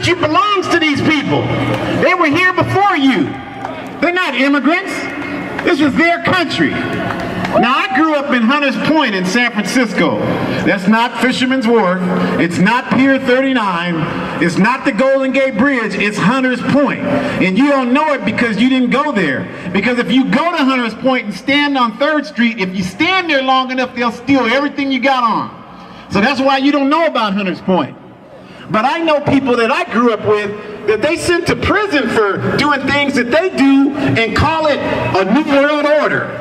country belongs to these people. They were here before you. They're not immigrants. This was their country. Now, I grew up in Hunters Point in San Francisco. That's not Fisherman's Wharf. It's not Pier 39. It's not the Golden Gate Bridge. It's Hunters Point. And you don't know it because you didn't go there. Because if you go to Hunters Point and stand on 3rd Street, if you stand there long enough, they'll steal everything you got on. So that's why you don't know about Hunters Point. But I know people that I grew up with that they sent to prison for doing things that they do and call it a New World Order.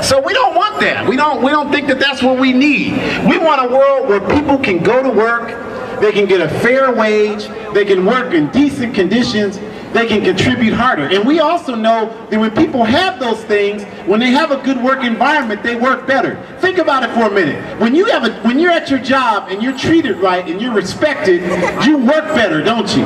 So we don't want that. We don't think that that's what we need. We want a world where people can go to work, they can get a fair wage, they can work in decent conditions, they can contribute harder. And we also know that when people have those things, when they have a good work environment, they work better. Think about it for a minute. When you're at your job and you're treated right and you're respected, you work better, don't you?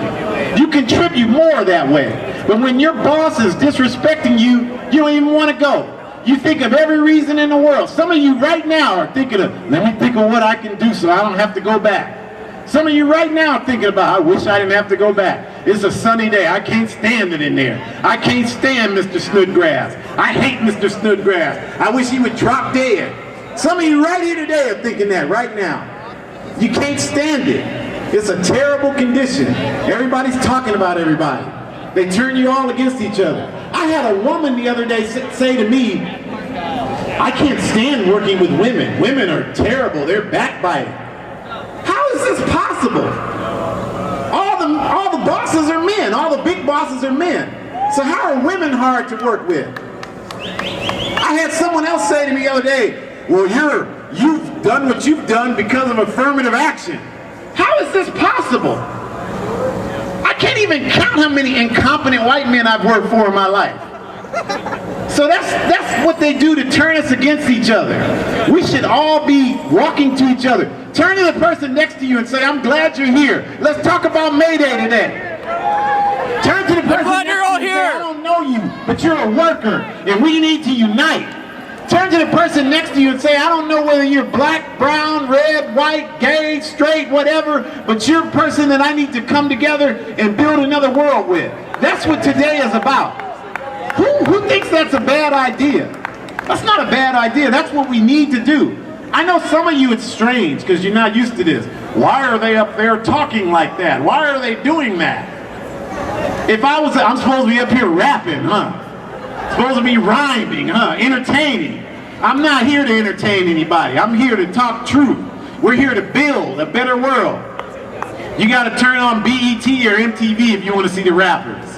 You contribute more that way. But when your boss is disrespecting you, you don't even want to go. You think of every reason in the world. Some of you right now are thinking of, let me think of what I can do so I don't have to go back. Some of you right now are thinking about, I wish I didn't have to go back. It's a sunny day. I can't stand it in there. I can't stand Mr. Snodgrass. I hate Mr. Snodgrass. I wish he would drop dead. Some of you right here today are thinking that right now. You can't stand it. It's a terrible condition. Everybody's talking about everybody. They turn you all against each other. I had a woman the other day say to me, I can't stand working with women. Women are terrible. They're backbiting. How is this possible? All the bosses are men. All the big bosses are men. So how are women hard to work with? I had someone else say to me the other day, well, you've done what you've done because of affirmative action. How is this possible? I can't even count how many incompetent white men I've worked for in my life. So that's what they do to turn us against each other. We should all be walking to each other. Turn to the person next to you and say, I'm glad you're here. Let's talk about May Day today. Turn to the person next to you and say, I don't know you, but you're a worker, and we need to unite. Turn to the person next to you and say, I don't know whether you're black, brown, red, white, gay, straight, whatever, but you're a person that I need to come together and build another world with. That's what today is about. Who thinks that's a bad idea? That's not a bad idea. That's what we need to do. I know some of you it's strange because you're not used to this. Why are they up there talking like that? Why are they doing that? If I'm supposed to be up here rapping, huh? Supposed to be rhyming, huh? Entertaining. I'm not here to entertain anybody. I'm here to talk truth. We're here to build a better world. You got to turn on BET or MTV if you want to see the rappers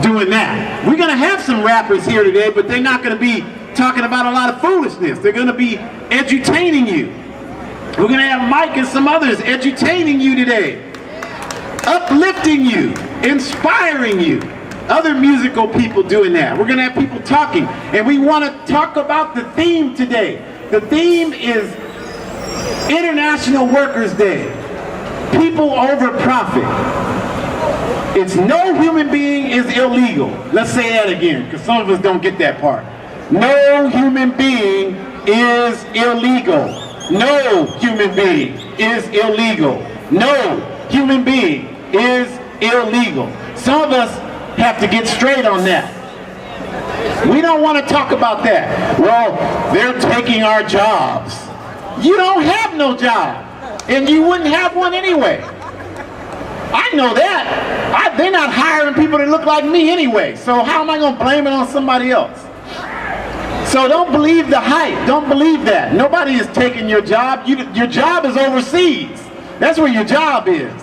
doing that. We're going to have some rappers here today, but they're not going to be talking about a lot of foolishness. They're going to be edutaining you. We're going to have Mike and some others edutaining you today, uplifting you, inspiring you. Other musical people doing that. We're going to have people talking, and we want to talk about the theme today. The theme is International Workers' Day. People over profit. It's no human being is illegal. Let's say that again, because some of us don't get that part. No human being is illegal. No human being is illegal. No human being is illegal. Some of us have to get straight on that. We don't want to talk about that. Well, they're taking our jobs. You don't have no job, and you wouldn't have one anyway. I know that. They're not hiring people that look like me anyway, so how am I going to blame it on somebody else? So don't believe the hype. Don't believe that. Nobody is taking your job. Your job is overseas. That's where your job is.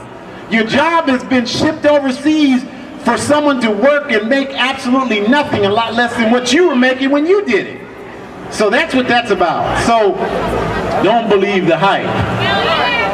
Your job has been shipped overseas for someone to work and make absolutely nothing, a lot less than what you were making when you did it. So that's what that's about. So don't believe the hype.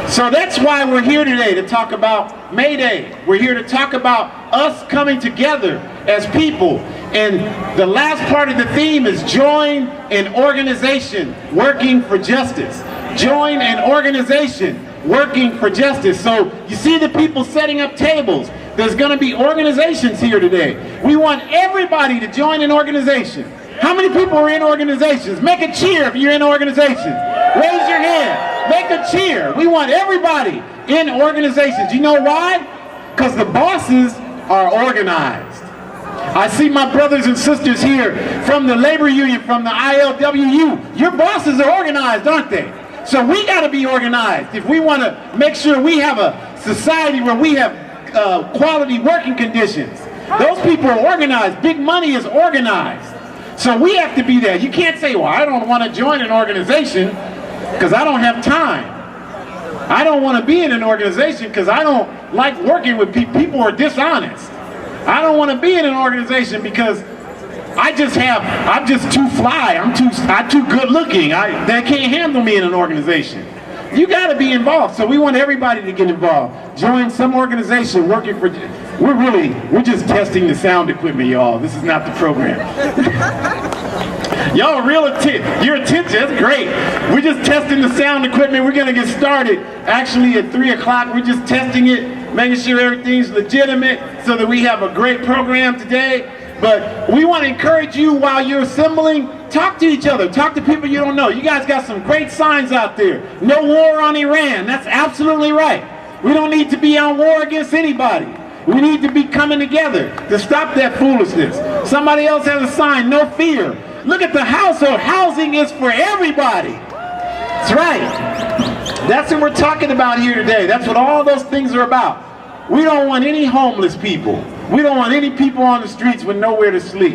So that's why we're here today, to talk about May Day. We're here to talk about us coming together as people. And the last part of the theme is join an organization working for justice. Join an organization working for justice. So you see the people setting up tables. There's going to be organizations here today. We want everybody to join an organization. How many people are in organizations? Make a cheer if you're in organizations. Raise your hand. Make a cheer. We want everybody in organizations. You know why? Because the bosses are organized. I see my brothers and sisters here from the labor union, from the ILWU. Your bosses are organized, aren't they? So we got to be organized if we want to make sure we have a society where we have quality working conditions. Those people are organized. Big money is organized. So we have to be there. You can't say, well, I don't want to join an organization because I don't have time. I don't want to be in an organization because I don't like working with people. People are dishonest. I don't want to be in an organization because I'm just too fly. I'm too good looking. They can't handle me in an organization. You got to be involved. So we want everybody to get involved. Join some organization working for. We're just testing the sound equipment, y'all. This is not the program. Y'all your attention, that's great. We're just testing the sound equipment. We're gonna get started actually at 3 o'clock. We're just testing it, making sure everything's legitimate so that we have a great program today. But we want to encourage you while you're assembling, talk to each other, talk to people you don't know. You guys got some great signs out there. No war on Iran, that's absolutely right. We don't need to be on war against anybody. We need to be coming together to stop that foolishness. Somebody else has a sign, no fear. Look at the household. Housing is for everybody. That's right. That's what we're talking about here today. That's what all those things are about. We don't want any homeless people. We don't want any people on the streets with nowhere to sleep.